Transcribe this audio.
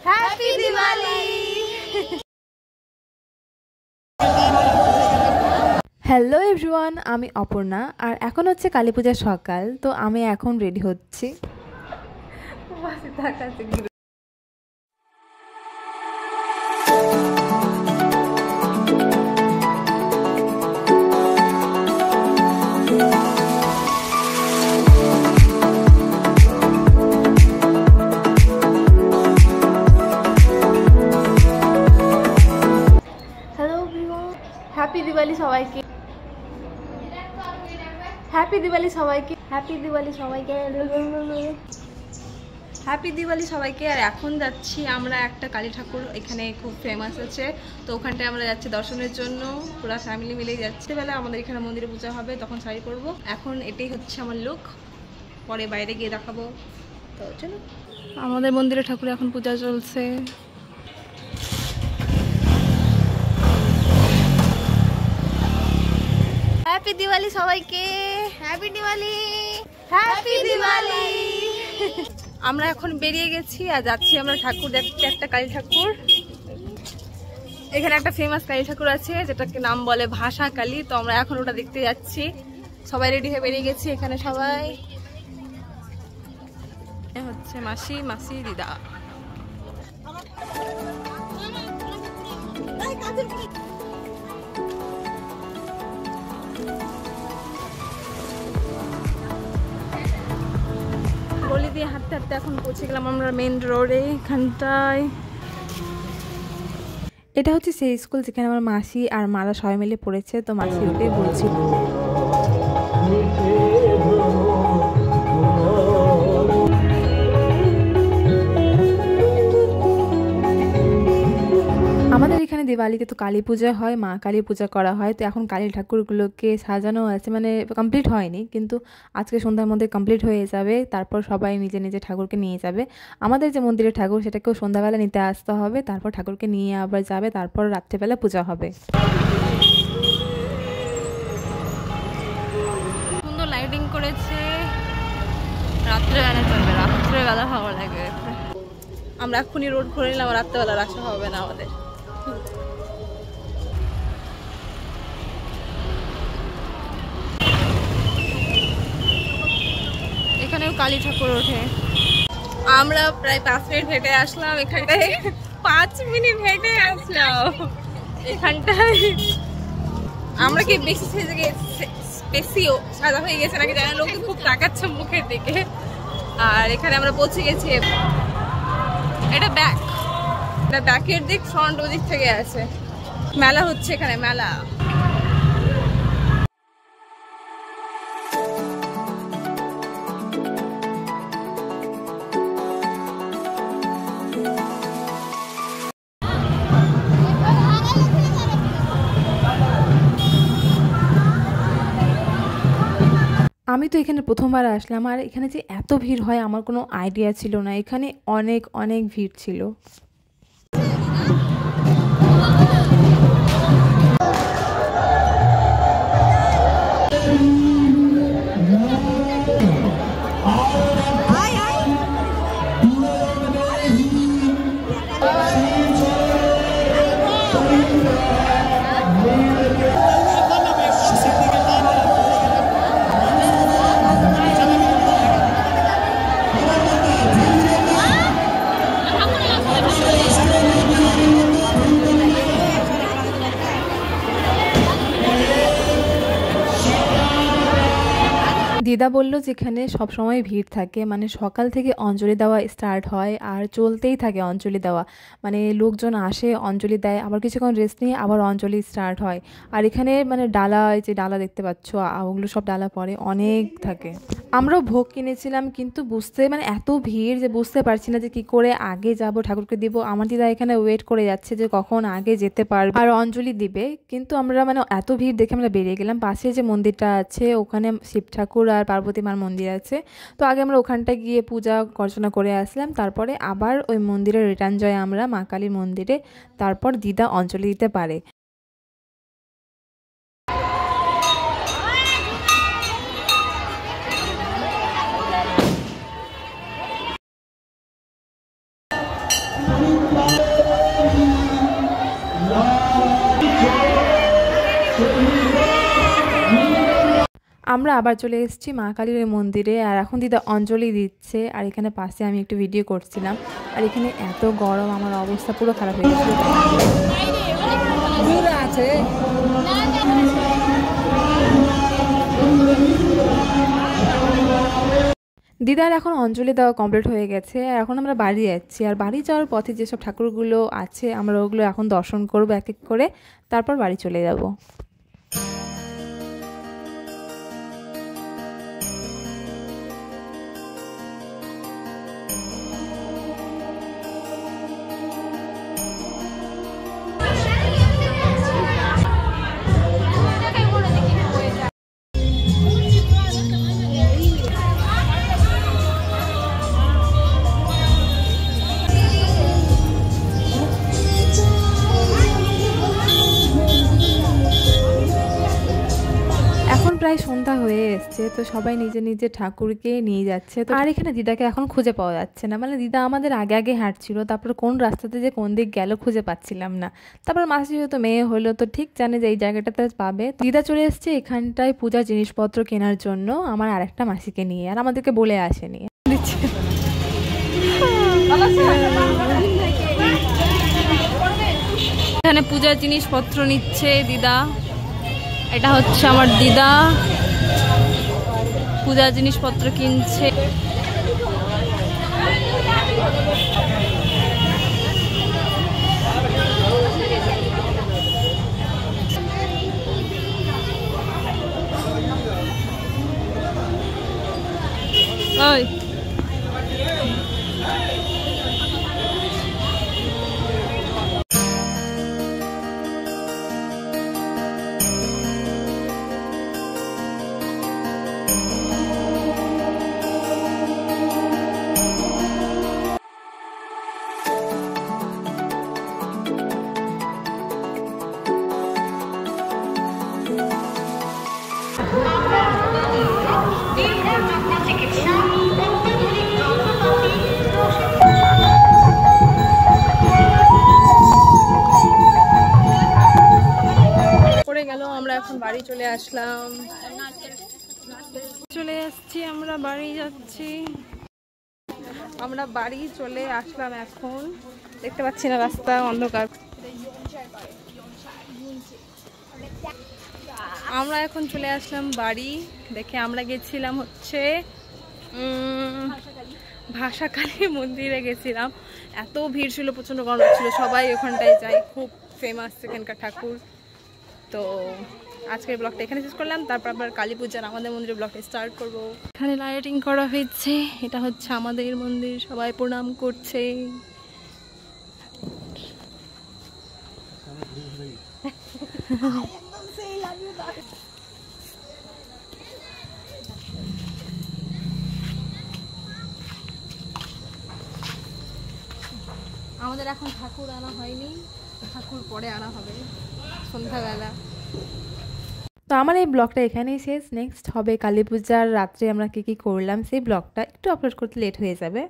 Happy Diwali. Hello everyone, আমি অপর্ণা আর এখন হচ্ছে কালী পূজার সকাল। তো আমি এখন রেডি হচ্ছি। হ্যাপি দিওয়ালি সবাইকে, হ্যাপি দিওয়ালি সবাইকে, হ্যাপি দিওয়ালি সবাইকে, হ্যাপি দিওয়ালি সবাইকে। আর এখন যাচ্ছি আমরা একটা কালী ঠাকুর এখানে খুব ফেমাস আছে, তো ওখানটায় আমরা যাচ্ছি দর্শনের জন্য। পুরো ফ্যামিলি মিলেই যাচ্ছি। বেলা আমাদের এখানে মন্দিরে পূজা হবে, তখন শাড়ি পরবো। এখন এটাই হচ্ছে আমার লুক, পরে বাইরে গিয়ে দেখাবো। তো চলো, আমাদের মন্দিরে ঠাকুর এখন পূজা চলছে। হ্যাপি দিওয়ালি সবাইকে, হ্যাপি দিওয়ালি, হ্যাপি দিওয়ালি। আমরা এখন বেরিয়ে গেছি আর যাচ্ছি আমরা ঠাকুর দেখতে, একটা কালী ঠাকুর। এখানে একটা ফেমাস কালী ঠাকুর আছে যেটাকে নাম বলে ভাষা কালী, তো আমরা এখন ওটা দেখতে যাচ্ছি। সবাই রেডি হয়ে বেরিয়ে গেছি। এখানে সবাই হচ্ছে মাসি, মাসি, দিদা। গলি দিয়ে হাঁটতে হাঁটতে এখন পৌঁছে গেলাম আমরা মেন রোডে। এখানটায় এটা হচ্ছে সেই স্কুল যেখানে আমার মাসি আর মারা সবাই মিলে পড়েছে। তো মাসি ওটাই বলছিল। আমাদের এখানে দিওয়ালিতে তো কালী পূজা হয়, মা কালী পূজা করা হয়। তো এখন কালী ঠাকুরগুলোকে সাজানো আছে, মানে কমপ্লিট হয়নি, কিন্তু আজকে সন্ধ্যার মধ্যে কমপ্লিট হয়ে যাবে। তারপর সবাই নিজে নিজে ঠাকুরকে নিয়ে যাবে। আমাদের যে মন্দিরের ঠাকুর সেটাকেও সন্ধ্যাবেলা নিতে আসতে হবে, তারপর ঠাকুরকে নিয়ে আবার যাবে, তারপর রাত্রেবেলা পূজা হবে। সুন্দর লাইটিং করেছে, রাত্রেবেলা চলবে, রাত্রেবেলা ভালো লাগে। আমরা এখনই রোড ঘুরে নিলাম, রাত্রেবেলা আসা হবে না আমাদের। এখানেও কালী ঠাকুর ওঠে। আমরা প্রায় 5 মিনিট হেঁটে আসলাম এখানটায়, 5 মিনিট হেঁটে আসলাম এখানটায়। আমরা কি বেশি বেশিও সাজা হয়ে গেছে নাকি জানা, লোকে খুব তাকাচ্ছে মুখের দিকে। আর এখানে আমরা পৌঁছে গেছি। এটা ব্যাক, এটা ব্যাকের দিক, ফ্রন্ট ওদিক থেকে আছে। মেলা হচ্ছে এখানে, মেলা। আমি তো এখানে প্রথমবার আসলাম, আর এখানে যে এত ভিড় হয় আমার কোনো আইডিয়া ছিল না। এখানে অনেক অনেক ভিড় ছিল। দিদা বলল যেখানে সবসময় ভিড় থাকে, মানে সকাল থেকে অঞ্জলি দেওয়া স্টার্ট হয় আর চলতেই থাকে অঞ্জলি দেওয়া। মানে লোকজন আসে, অঞ্জলি দেয়, আবার কিছুক্ষণ রেস্ট নিয়ে আবার অঞ্জলি স্টার্ট হয়। আর এখানে মানে ডালা, যে ডালা দেখতে পাচ্ছ ওগুলো সব ডালা পরে অনেক থাকে। আমরাও ভোগ কিনেছিলাম, কিন্তু মানে এত ভিড় যে বুঝতে পারছি না যে কি করে আগে যাব, ঠাকুরকে দিব। আমার দিদা এখানে ওয়েট করে যাচ্ছে যে কখন আগে যেতে পারবে আর অঞ্জলি দিবে। কিন্তু আমরা মানে এত ভিড় দেখে আমরা বেরিয়ে গেলাম। পাশে যে মন্দিরটা আছে ওখানে শিব ঠাকুর আর পার্বতী মার মন্দির আছে। তো আগে আমরা ওখানটায় গিয়ে পূজা অর্চনা করে আসলাম, তারপরে আবার ওই মন্দিরে রিটার্ন যাই আমরা মা কালীর মন্দিরে। তারপর দিদা অঞ্জলি দিতে পারে। আমরা আবার চলে এসেছি মা কালীর মন্দিরে। আর এখন দিদা অঞ্জলি দিচ্ছে, আর এখানে পাশে আমি একটু ভিডিও করছিলাম। আর এখানে এত গরম, আমার অবস্থা পুরো খারাপ হয়ে গেছিল। দিদার এখন অঞ্জলি দেওয়া কমপ্লিট হয়ে গেছে, আর এখন আমরা বাড়ি যাচ্ছি। আর বাড়ি যাওয়ার পথে যেসব ঠাকুরগুলো আছে আমরা ওগুলো এখন দর্শন করবো এক এক করে, তারপর বাড়ি চলে যাব। প্রায় সন্ধ্যা হয়ে এসছে, তো সবাই নিজে নিজে ঠাকুরকে নিয়ে যাচ্ছে। তো আর এখানে দিদাকে এখন খুঁজে পাওয়া যাচ্ছে না, মানে দিদা আমাদের আগে আগে হাঁটছিল, তারপর কোন রাস্তাতে যে কোন দিক গেল খুঁজে পাচ্ছিলাম না। তারপর মাসি যেহেতু মেয়ে হলো তো ঠিক জানে যে এই জায়গাটাতে পাবে। দিদা চলে এসছে এখানটায় পূজার জিনিসপত্র কেনার জন্য আমার আরেকটা মাসিকে নিয়ে, আর আমাদেরকে বলে আসেনি। এখানে পূজার জিনিসপত্র নিচ্ছে দিদা। এটা হচ্ছে আমার দিদা, পূজার জিনিসপত্র কিনছে। ওই আমরা এখন বাড়ি চলে আসলাম, চলে আসছি, আমরা বাড়ি যাচ্ছি। আমরা বাড়ি চলে আসলাম, এখন দেখতে পাচ্ছি না রাস্তা অন্ধকার। আমরা এখন চলে আসলাম বাড়ি। দেখে আমরা গেছিলাম হচ্ছে ভাষাকালী মন্দিরে গেছিলাম। এত ভিড় ছিল, প্রচন্ড গরম ছিল, সবাই ওখানটায় যায়, খুব ফেমাস সেখানকার ঠাকুর। তো আজকের ব্লগটা এখানে শেষ করলাম, তারপর আবার কালী পূজার আমাদের মন্দিরে ব্লগটা স্টার্ট করব। এখানে লাইটিং করা হয়েছে, এটা হচ্ছে আমাদের মন্দির, সবাই প্রণাম করছে। আমাদের এখন ঠাকুর আনা হয়নি, ঠাকুর পরে আনা হবে সন্ধ্যাবেলা। তো আমার এই ব্লগটা এখানেই শেষ। নেক্সট হবে কালী পূজার রাত্রে আমরা কী কী করলাম, সেই ব্লগটা একটু আপলোড করতে লেট হয়ে যাবে।